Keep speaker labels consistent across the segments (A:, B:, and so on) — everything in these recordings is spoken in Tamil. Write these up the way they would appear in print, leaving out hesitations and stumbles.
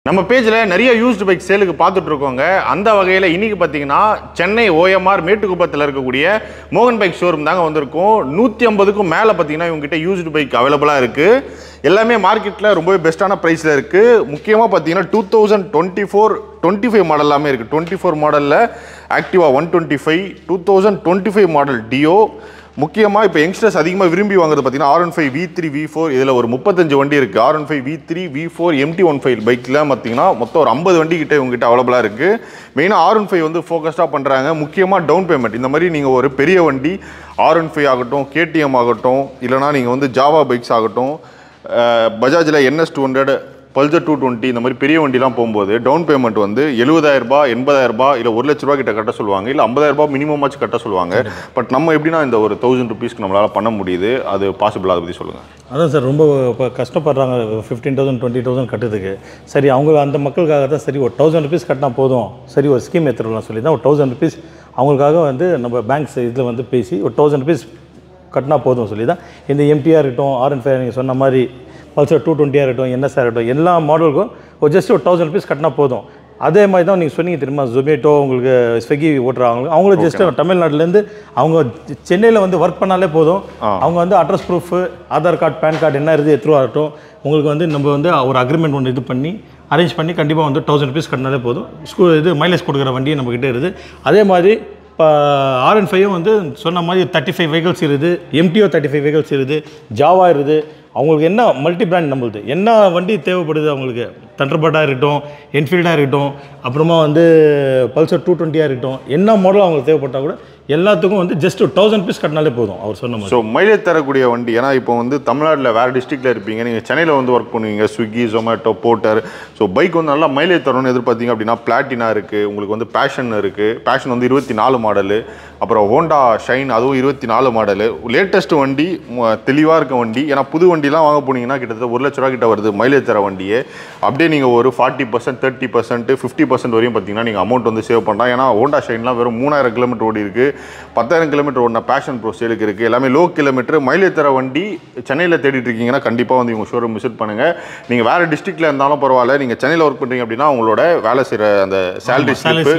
A: நம்ம பேஜில் நிறைய யூஸ்டு பைக் சேலுக்கு பார்த்துட்டு இருக்கோங்க. அந்த வகையில் இன்றைக்கி பார்த்தீங்கன்னா சென்னை OMR மேட்டுக்குப்பத்தில் இருக்கக்கூடிய மோகன் பைக் ஷோரூம் தாங்க வந்திருக்கும். 150க்கும் மேலே பார்த்தீங்கன்னா இவங்ககிட்ட யூஸ்டு பைக் அவைலபிளாக இருக்குது. எல்லாமே மார்க்கெட்டில் ரொம்பவே பெஸ்ட்டான ப்ரைஸில் இருக்குது. முக்கியமாக பார்த்தீங்கன்னா 2024-25 மாடல் எல்லாமே இருக்குது. 24 மாடலில் ஆக்டிவா 125, 2025 மாடல் டியோ. முக்கியமாக இப்போ யங்ஸ்டர்ஸ் அதிகமாக விரும்பி வாங்குறது பார்த்தீங்கன்னா R15 V3 V4. இதில் ஒரு 35 வண்டி இருக்குது. R15 V3 V4 MT15 பைக்கில் பார்த்தீங்கன்னா மொத்தம் ஒரு 50 வண்டி கிட்டே இவங்ககிட்ட அவைலபிளாக இருக்குது. மெயினாக R15 வந்து ஃபோக்கஸ்டாக பண்ணுறாங்க. முக்கியமாக டவுன் பேமெண்ட் இந்த மாதிரி நீங்கள் ஒரு பெரிய வண்டி R15 ஆகட்டும், KTM ஆகட்டும், இல்லைனா நீங்கள் வந்து ஜாவா பைக்ஸ் ஆகட்டும், பஜாஜில் NS200, பல்சர் 220 இந்த மாதிரி பெரிய வண்டிலாம் போகும்போது டவுன் பேமெண்ட் வந்து 70,000, 80,000 இல்லை 1 லட்ச ரூபா கிட்ட கட்ட சொல்லுவாங்க. இல்லை 50,000 மினிமம் ஆச்சு கட்ட சொல்லுவாங்க. பட் நம்ம எப்படின்னா இந்த ஒரு 1000 ருபீஸ்க்கு நம்மளால் பண்ண முடியுது. அது பாசிபிள்? அதை பற்றி சொல்லுங்கள்.
B: அதான் சார், ரொம்ப இப்போ கஷ்டப்படுறாங்க 15,000 20,000 கட்டுறதுக்கு. சரி, அவங்க அந்த மக்களுக்காக தான் சரி ஒரு 1000 ருபீஸ் கட்டினா போதும், சரி ஒரு ஸ்கீம் எடுத்துடலாம் சொல்லி தான் ஒரு 1000 ருபீஸ் அவங்களுக்காக வந்து நம்ம பேங்க்ஸ் இதில் வந்து பேசி ஒரு 1000 ருபீஸ் கட்டினா போதும் சொல்லி தான் இந்த MTR இருக்கட்டும், R15 நீங்கள் சொன்ன மாதிரி பல்சர் 220 இருக்கட்டும், NS இருக்கட்டும், எல்லா மாடலுக்கும் ஒரு ஜஸ்ட் ஒரு 1000 ருபீஸ் கட்டினா போதும். அதே மாதிரி தான் நீங்கள் சொன்னீங்க தெரியுமா, ஜொமேட்டோ உங்களுக்கு ஸ்விக்கி ஓட்டுறாங்க, அவங்களும் ஜஸ்ட் தமிழ்நாட்டிலேருந்து அவங்க சென்னையில் வந்து ஒர்க் பண்ணாலே போதும். அவங்க வந்து address proof, Aadhaar card, PAN card என்ன இருக்குது எதுவாக இருக்கட்டும், உங்களுக்கு வந்து நம்ம வந்து ஒரு அக்ரிமெண்ட் ஒன்று இது பண்ணி அரேஞ்ச் பண்ணி கண்டிப்பாக வந்து 1000 ருபீஸ் கட்டினாலே போதும். இது மைலேஜ் கொடுக்குற வண்டியும் நம்மக்கிட்ட இருக்குது. அதே மாதிரி இப்போ R15 வந்து சொன்ன மாதிரி 35 வெஹிக்கல்ஸ் இருக்குது, MTO 35 வெஹிக்கல்ஸ் இருக்குது, ஜாவா இருக்குது. அவங்களுக்கு என்ன மல்டி பிராண்ட் நம்மளுது என்ன வண்டி தேவைப்படுது அவங்களுக்கு, தண்டர்பர்டாக இருக்கட்டும், என்ஃபீல்டாக இருக்கட்டும், அப்புறமா வந்து பல்சர் 220 இருக்கட்டும், என்ன மாடல் அவங்களுக்கு தேவைப்பட்டால் கூட எல்லாத்துக்கும் வந்து ஜஸ்ட் 1000 ருபீஸ் கட்டினாலே போதும் அவர் சொன்ன மாதிரி.
A: ஸோ மைலேஜ் தரக்கூடிய வண்டி. ஏன்னா இப்போ வந்து தமிழ்நாட்டில் வேறு டிஸ்ட்ரிக்டில் இருப்பீங்க, நீங்கள் சென்னையில் வந்து ஒர்க் பண்ணுவீங்க, Swiggy, Zomato, Porter. So bike வந்து நல்லா மைலேஜ் தரணும்னு எதிர்பார்த்தீங்க அப்படின்னா பிளாட்டினா இருக்குது, உங்களுக்கு வந்து பேஷன் இருக்குது. பேஷன் வந்து 24 மாடலு, அப்புறம் ஹோண்டா ஷைன் அதுவும் 24 மாடலு. லேட்டஸ்ட் வண்டி, தெளிவாக இருக்க வண்டி. ஏன்னா புது வண்டிலாம் வாங்க போனீங்கன்னா கிட்டத்தட்ட 1 லட்ச ரூபா கிட்ட வருது மைலேஜ் தர வண்டியே. அப்படியே நீங்கள் ஒரு 40%, 30%, 50% வரையும் பார்த்தீங்கன்னா நீங்கள் அமௌண்ட் வந்து சேவ் பண்ணலாம். ஏன்னா ஹோண்டா ஷைன்லாம் வெறும் 3000 கிலோமீட்டர் ஓடி இருக்குது, 10,000 கிலோமீட்டர் ஓடின பேஷன் ப்ரோ சேலுக்கு இருக்குது. எல்லாமே லோ கிலோமீட்டர் மைலேஜ் தர வண்டி. சென்னையில் தேடிட்டு இருக்கீங்கன்னா கண்டிப்பாக வந்து இவங்க ஷோரூம் விசிட் பண்ணுங்கள். நீங்கள் வேறு டிஸ்ட்ரிக்டில் இருந்தாலும் பரவாயில்ல, நீங்கள் சென்னையில் ஒர்க் பண்ணுறீங்க அப்படின்னா உங்களோட வேலை செய்கிற அந்த சேலரி ஸ்லிப்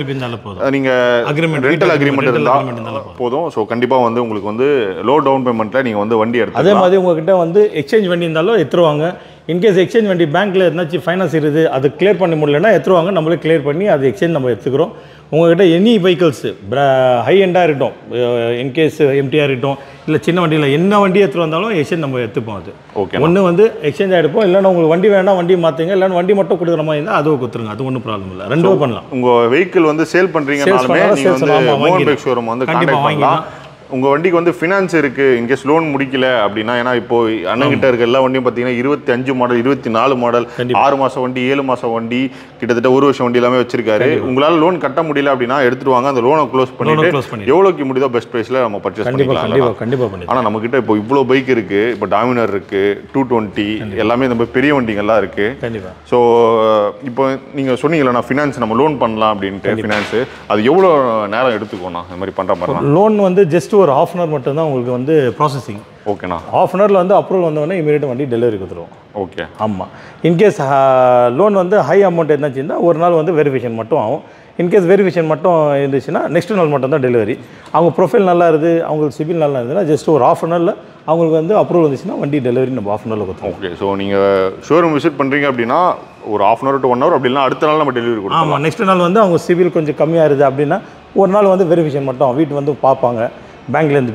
A: நீங்கள் ரெண்டல் அக்ரிமெண்ட் இருந்தால் போதும். ஸோ கண்டிப்பாக வந்து உங்களுக்கு வந்து லோ டவுன் பேமெண்ட்டில் நீங்கள் வந்து வண்டி எடுத்து.
B: அதே மாதிரி உங்ககிட்ட வந்து எக்ஸ்சேஞ்ச் வண்டி இருந்தாலும் எடுத்துருவாங்க. இன்கேஸ் எக்ஸ்சேஞ்ச் வண்டி பேங்க்கில் எதுனாச்சும் ஃபைனான்ஸ் இருக்குது, அது கிளியர் பண்ண முடியலன்னா எடுத்துருவாங்க, நம்மளே கிளியர் பண்ணி அது எக்ஸ்சேஞ்ச் நம்ம எடுத்துக்கிறோம். உங்கள்கிட்ட எனி வெஹிக்கல்ஸ் ஹை எண்டாக இருக்கட்டும், இன்கேஸ் MTR இருக்கட்டும், இல்லை சின்ன வண்டியில் என்ன வண்டி எடுத்துகிட்டு வந்தாலும் எக்ஸ்சேஞ்ச் நம்ம எடுத்துப்போம். அது ஓகே, ஒன்று வந்து எக்ஸ்சேஞ்ச் ஆகிடுப்போம். இல்லைன்னா உங்களுக்கு வண்டி வேணால் வண்டி மாற்றுங்க, இல்லைன்னா வண்டி மட்டும் கொடுக்குற மாதிரி இருந்தால் அதுவும் கொடுத்துருங்க, அது ஒன்றும் ப்ராப்ளம் இல்லை. ரெண்டும் பண்ணலாம்.
A: உங்கள் வெஹிக்கிள் வந்து சேல் பண்ணுறீங்கனாலுமே நீங்கள் வந்து மோகன் பைக் ஷோரூம் வந்து கான்டாக்ட் பண்ணலாம். உங்கள் வண்டிக்கு வந்து ஃபினான்ஸ் இருக்குது, இன்கேஸ் லோன் முடிக்கல அப்படின்னா. ஏன்னா இப்போது அண்ணங்கிட்ட இருக்க எல்லா வண்டியும் பார்த்தீங்கன்னா 25 மாடல், 24 மாடல், 6 மாதம் வண்டி, 7 மாதம் வண்டி, கிட்டத்தட்ட 1 வருஷம் வண்டி எல்லாமே வச்சிருக்காரு. உங்களால் லோன் கட்ட முடியல அப்படின்னா எடுத்துருவாங்க, அந்த லோனை க்ளோஸ் பண்ணிட்டு எவ்வளோக்கு முடியுதோ பெஸ்ட் ப்ரைஸில் நம்ம பர்ச்சேஸ் பண்ணிக்கலாம்.
B: கண்டிப்பாக.
A: ஆனால் நம்மக்கிட்ட இப்போ இவ்வளோ பைக் இருக்குது. இப்போ டாமினர் இருக்குது, 220 எல்லாமே இந்த பெரிய வண்டிங்கள்லாம் இருக்குது.
B: கண்டிப்பாக.
A: ஸோ இப்போ நீங்கள் சொன்னீங்களா நான் ஃபினான்ஸ் நம்ம லோன் பண்ணலாம் அப்படின்ட்டு, ஃபினான்ஸு அது எவ்வளோ நேரம் எடுத்துக்கோண்ணா இந்த மாதிரி பண்ணுற மாதிரி?
B: லோன் வந்து ஜஸ்ட் ஒரு ½ hour மட்டும்தான் உங்களுக்கு வந்து ப்ராசஸிங்.
A: ஓகேண்ணா.
B: ½ hourல வந்து அப்ரூவல் வந்தோடனே இமீடியட் வண்டி டெலிவரி கொடுத்துருவோம்.
A: ஓகே.
B: ஆமாம். இன்கேஸ் லோன் வந்து ஹை அமௌண்ட் இருந்தாச்சுன்னா ஒரு நாள் வந்து வெரிஃபிகேஷன் மட்டும் ஆகும். இன்கேஸ் வெரிஃபிகேஷன் மட்டும் இருந்துச்சுன்னா நெக்ஸ்ட் நாள் மட்டும் தான் டெலிவரி. அவங்க ப்ரொஃபைல் நல்லா இருக்குது, அவங்களுக்கு சிபில் நல்லா இருந்ததுன்னா ஜஸ்ட் ஒரு ½ hourல அவங்களுக்கு வந்து அப்ரூவல் வந்துச்சுன்னா வண்டி டெலிவரி நம்ம ½ hourல கொடுத்துருவோம்.
A: ஓகே. ஸோ நீங்கள் ஷோரூம் விசிட் பண்ணுறீங்க அப்படின்னா ஒரு ½ hour to 1 hour அப்படின்னா அடுத்த நாள் நம்ம டெலிவரி கொடுப்போம்.
B: ஆமாம். நெக்ஸ்ட் நாள் வந்து அவங்க சிபில் கொஞ்சம் கம்மியாக இருக்குது அப்படின்னா ஒரு நாள் வந்து வெரிஃபிகேஷன் மட்டும் வீட்டு வந்து பார்ப்பாங்க, பேங்க்லேருந்து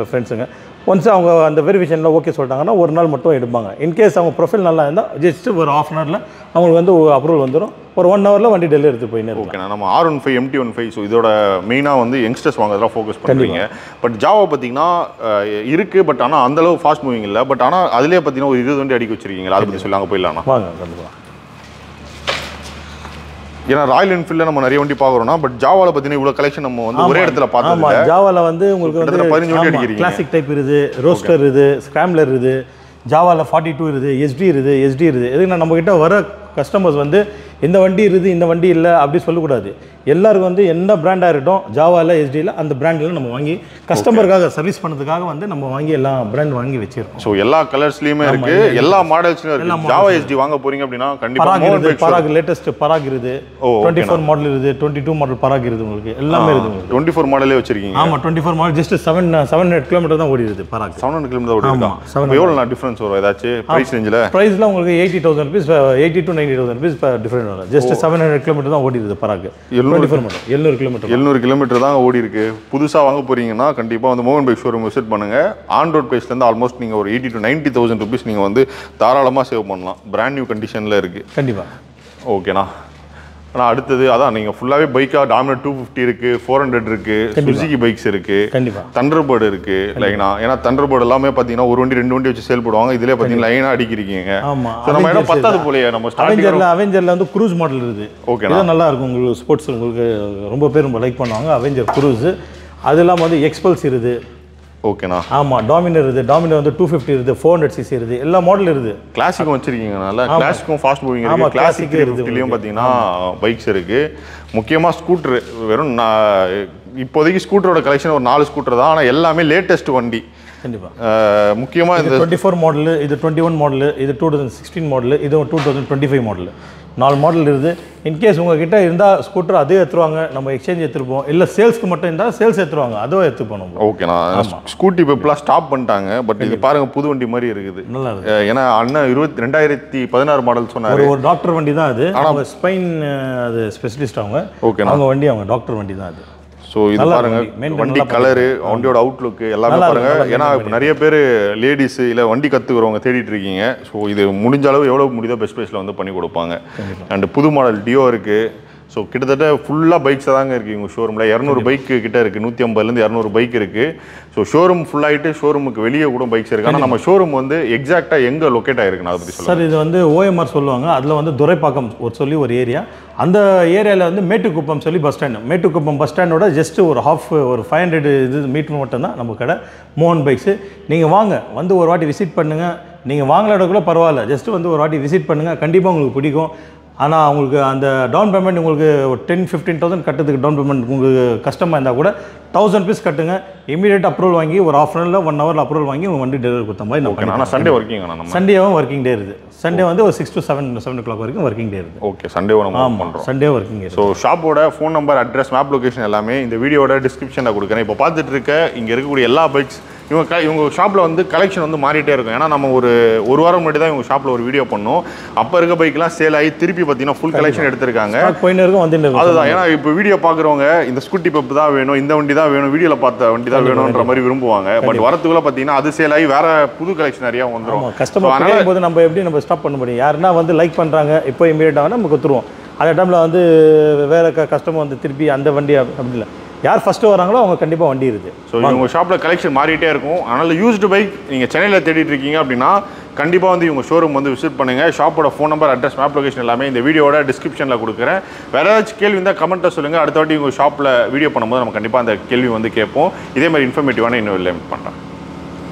B: ஃப்ரெண்ட்ஸுங்க. ஒன்ஸ் அவங்க அந்த வெரிஃபிகேஷனில் ஓகே சொல்லிட்டாங்கன்னா ஒரு நாள் மட்டும் எடுப்பாங்க. இன்கேஸ் அவங்க ப்ரொஃபைல் நல்லா இருந்தால் ஜஸ்ட் ஒரு ½ hourல அவங்களுக்கு வந்து அப்ரூவல் வந்துடும். ஒரு 1 hourல வண்டி டெலிவரி எடுத்து போயின்னு.
A: ஓகே. நம்ம R15 MT15 ஸோ இதோட மெயினாக வந்து யங்ஸ்டர்ஸ் வாங்குறதுலாம் ஃபோக்கஸ் பண்ணுறீங்க. பட் ஜாவா பார்த்தீங்கன்னா இருக்குது, பட் ஆனால் அந்தளவு ஃபாஸ்ட் மூவிங் இல்லை. பட் ஆனால் அதிலே பார்த்தீங்கன்னா ஒரு 20 வண்டி அடிக்க வச்சிருக்கீங்களா, அதை பற்றி சொல்லாங்க போயிடலாம்ண்ணா.
B: வாங்க. கண்டிப்பாக.
A: ஏன்னா ராயல் என்ஃபீல்டில் நம்ம நிறைய வண்டி பார்க்குறோம்னா, பட் ஜாவாவில் பார்த்தீங்கன்னா இவ்வளோ கலெக்ஷன் நம்ம வந்து ஒரே இடத்துல பார்த்தோம்.
B: ஜாவாவில் வந்து உங்களுக்கு வந்து
A: 15 வண்டி அடிக்கிறீங்க.
B: கிளாசிக் டைப் இருக்குது, ரோஸ்டர் இருக்குது, ஸ்கிராம்லர் இருக்குது, ஜாவாவில் 42 இருக்குது, SD இருக்குது. எதுக்குன்னா நம்மக்கிட்ட வர கஸ்டமர்ஸ் வந்து இந்த வண்டி இருக்குது இந்த வண்டி இல்லை அப்படி சொல்லக்கூடாது. எல்லாருக்கும் வந்து என்ன பிராண்டாக இருக்கட்டும், ஜாவாவில் எஸ்டியில் அந்த பிராண்டில் நம்ம வாங்கி கஸ்டமருக்காக சர்வீஸ் பண்ணதுக்காக வந்து நம்ம வாங்கி எல்லா பிராண்ட் வாங்கி வச்சிருக்கோம்.
A: ஸோ எல்லா கலர்ஸ்லையுமே இருக்கு, எல்லா மாடல்ஸ்லையும் இருக்கு. ஜாவா எஸ்டி வாங்க போறீங்க அப்படின்னா கண்டிப்பாக
B: பராக் லேட்டஸ்ட் பராக் இருக்குது, 24 மாடல் இருக்குது, 22 மாடல் பராக் இருக்குது, உங்களுக்கு எல்லாமே இருக்குது. உங்களுக்கு
A: 24 மாடலே வச்சிருக்கீங்க?
B: ஆமாம், 24 மாடல் ஜஸ்ட் 700 கிலோமீட்டர் தான் ஓடிடுது பராக்.
A: 700 கிலோமீட்டர் ஓடிருக்கு. எவ்வளோ டிஃபரன்ஸ் வரும் ஏதாச்சும் பிரைஸ் ரேஞ்சில்?
B: ப்ரைஸில் உங்களுக்கு 80,000 ருபீஸ், 80 to 90,000 ருபீஸ் டிஃபரெண்ட் வரும். ஜஸ்ட் 700 கிலோமீட்டர் தான் ஓடிடுது பராக். 700 கிலோமீட்டர்
A: 700 கிலோமீட்டர் தான் ஓடி இருக்கு. புதுசாக வாங்க போறீங்கன்னா கண்டிப்பாக வந்து மோகன் பைக் ஷோரூம் விசிட் பண்ணுங்க. ஆன் ரோட் பிரைஸ்லேருந்து ஆல்மோஸ்ட் நீங்கள் ஒரு 80 to 90,000 ருபீஸ் நீங்கள் வந்து தாராளமாக சேவ் பண்ணலாம். பிராண்ட் நியூ கண்டிஷனில் இருக்கு.
B: கண்டிப்பாக.
A: ஓகேண்ணா. ஆனால் அடுத்தது அதான் நீங்கள் ஃபுல்லாகவே பைக்காக டாமினர் 250 இருக்கு, 400 இருக்கு, சுசுகி பைக்ஸ் இருக்கு, தண்டர்பர்டு இருக்கு லைனா. ஏன்னா தண்டர்பர்டு எல்லாமே பார்த்தீங்கன்னா ஒரு வண்டி 2 வண்டி வச்சு சேல் போடுவாங்க. இதுல பார்த்தீங்கன்னா லைனாக அடிக்கிறீங்க. நம்ம இடம் பத்தாது போலையே. நம்ம
B: அவெஞ்சரில் வந்து குரூஸ் மாடல் இருக்குது. ஓகே, நல்லா இருக்கும் உங்களுக்கு. ஸ்போர்ட்ஸ் உங்களுக்கு ரொம்ப பேர் ரொம்ப லைக் பண்ணுவாங்க அவெஞ்சர் குரூஸ். அது இல்லாமல் வந்து எக்ஸ்பல்ஸ் இருக்குது.
A: ஓகேண்ணா.
B: ஆமாம், டாமினர் இருக்குது. டாமினர் வந்து 250 இருக்குது, 400cc இருக்குது, எல்லா மாடல் இருக்குது.
A: கிளாசிக்கும் வச்சிருக்கீங்க. நல்லா கிளாசிக்கும் ஃபாஸ்ட் மூவிங் இருக்குது. கிளாசிக் இதுலேயும் பார்த்தீங்கன்னா பைக்ஸ் இருக்குது. முக்கியமாக ஸ்கூட்ரு வெறும் இப்போதைக்கு ஸ்கூட்டரோட கலெக்ஷன் ஒரு 4 ஸ்கூட்டர் தான். ஆனால் எல்லாமே லேட்டஸ்ட் வண்டி. கண்டிப்பாக. முக்கியமாக இந்த
B: 24 மாடலு, இது 21 மாடலு, இது 2016 மாடலு, இது 2025 மாடலு. 4 மாடல் இருக்குது. இன்கேஸ் உங்ககிட்ட இருந்தால் ஸ்கூட்டர் அதே எடுத்துருவாங்க, நம்ம எக்ஸ்சேஞ்ச் எடுத்துருப்போம். இல்லை சேல்ஸ்க்கு மட்டும் இருந்தால் சேல்ஸ் எடுத்துருவாங்க, அதுவும் எடுத்துப்போம் நம்ம.
A: ஓகேண்ணா. ஸ்கூட்டி இப்போலாம் ஸ்டாப் பண்ணிட்டாங்க. பட் இது பாருங்க புது வண்டி மாதிரி இருக்குது. நல்லா இருக்குது. ஏன்னா அண்ணன் 2016 மாடல் சொன்னார்.
B: ஒரு டாக்டர் வண்டி தான் அது. ஆனால் ஸ்பைன் அது ஸ்பெஷலிஸ்ட் அவங்க. ஓகே, அவங்க வண்டி அவங்க டாக்டர் வண்டி தான் அது.
A: ஸோ இது பாருங்க வண்டி கலரு, வண்டியோட அவுட்லுக்கு எல்லாமே பாருங்க. ஏன்னா நிறைய பேர் லேடிஸ் இல்லை வண்டி கற்றுக்கிறவங்க தேடிட்டு இருக்கீங்க. ஸோ இது முடிஞ்ச அளவு எவ்வளோ முடியுதோ பெஸ்ட் ப்ரைஸில் வந்து பண்ணி கொடுப்பாங்க. அண்ட் புது மாடல் டியோ இருக்குது. ஸோ கிட்டத்தட்ட ஃபுல்லாக பைக்ஸ் தாங்க இருக்குது இவங்க ஷோரூமில். 200 பைக்கு கிட்ட இருக்குது. 150லேருந்து 200 பைக் இருக்குது. ஸோ ஷோரூம் ஃபுல்லாகிட்டு ஷோரூமுக்கு வெளியே கூட பைக்ஸ் இருக்குது. ஆனால் நம்ம ஷோரூம் வந்து எக்ஸாக்டாக எங்கே லொக்கேட் ஆகிருக்குன்னு அதை பற்றி சொல்லுங்கள்
B: சார். இது வந்து OMR சொல்லுவாங்க. அதில் வந்து துரைப்பாக்கம் ஒரு ஏரியா. அந்த ஏரியாவில் வந்து மேட்டுக்குப்பம் சொல்லி பஸ் ஸ்டாண்டு. மேட்டுக்குப்பம் பஸ் ஸ்டாண்டோட ஜஸ்ட் ஒரு 500 மீட்டர் மட்டும்தான் நம்ம கடை மோகன் பைக்ஸு. நீங்கள் வாங்க, வந்து ஒரு வாட்டி விசிட் பண்ணுங்கள். நீங்கள் வாங்கலாட கூட பரவாயில்ல, ஜஸ்ட்டு வந்து ஒரு வாட்டி விசிட் பண்ணுங்கள், கண்டிப்பாக உங்களுக்கு பிடிக்கும். ஆனால் உங்களுக்கு அந்த டவுன் பேமெண்ட் உங்களுக்கு 10-15,000 கட்டுறதுக்கு டவுன் பேமெண்ட் உங்களுக்கு கஷ்டமாக இருந்தால் கூட 1000 ருபீஸ் கட்டுங்க. இமீடியட் அப்ரூவல் வாங்கி ஒரு ½ அன் ஹவரில் 1 ஹவரில் அப்ரூவல் வாங்கி உங்கள் வண்டி டெலிவரி கொடுத்த மாதிரி நம்ம.
A: ஆனால் சண்டே ஒர்க்கிங்?
B: சண்டேவும் ஒர்க்கிங் டே இருக்குது. சண்டே வந்து ஒரு 6 to 7 o'clock வரைக்கும் ஒர்க்கிங் டே இருக்குது.
A: ஓகே, சண்டே பண்ணுறோம்.
B: Sunday working day.
A: ஸோ ஷாப்போட phone number, address, map location எல்லாமே இந்த வீடியோட டிஸ்கிரிப்ஷனில் கொடுக்குறேன். இப்போ பார்த்துட்டு இருக்க இங்கே இருக்கக்கூடிய எல்லா பைக்ஸ் இவங்க ஷாப்பில் வந்து கலெக்ஷன் வந்து மாறிட்டே இருக்கும். ஏன்னா நம்ம ஒரு வாரம் முன்னாடி தான் இவங்க ஷாப்பில் ஒரு வீடியோ பண்ணோம். அப்போ இருக்க பைக்லாம் சேல் ஆகி திருப்பி பார்த்தீங்கன்னா ஃபுல் கலெக்ஷன் எடுத்திருக்காங்க. அதுதான். ஏன்னா இப்போ வீடியோ பார்க்குறவங்க இந்த ஸ்கூட்டி பப் தான் வேணும், இந்த வண்டி தான் வேணும், வீடியோவில் பார்த்த வண்டி தான் வேணுன்ற மாதிரி விரும்புவாங்க. பட் வரத்துக்குள்ள பார்த்தீங்கன்னா அது சேல் ஆகி வேற புது கலெக்ஷன் நிறையா வந்துடும்.
B: கஸ்டமர் போது நம்ம எப்படி நம்ம ஸ்டாப் பண்ண முடியும்? யாருன்னா வந்து லைக் பண்ணுறாங்க, இப்போ இமீடியட்டாக நம்ம கொடுத்துருவோம். அந்த டைமில் வந்து வேறு கஸ்டமர் வந்து திருப்பி அந்த வண்டி அப்படி இல்லை, யார் ஃபஸ்ட்டு வராங்களோ அவங்க கண்டிப்பாக வண்டி இருக்குது.
A: ஸோ இவங்க ஷாப்பில் கலெக்ஷன் மாறிட்டே இருக்கும். அதனால் யூஸ்டு பைக் நீங்கள் சென்னையில் தேடிட்டு இருக்கீங்க அப்படின்னா கண்டிப்பாக வந்து இவங்க ஷோரூம் வந்து விசிட் பண்ணுங்கள். ஷாப்போட phone number, address, map location எல்லாமே இந்த வீடியோட டிஸ்கிரிப்ஷனில் கொடுக்குறேன். வேறு ஏதாச்சும் கேள்வி இருந்தால் கமெண்ட்டை சொல்லுங்கள். அடுத்த வாட்டி உங்கள் ஷாப்பில் வீடியோ பண்ணும்போது நம்ம கண்டிப்பாக அந்த கேள்வி வந்து கேட்போம். இதே மாதிரி இன்ஃபர்மேட்டிவான இன்னும் இல்லை பண்ணுறேன்.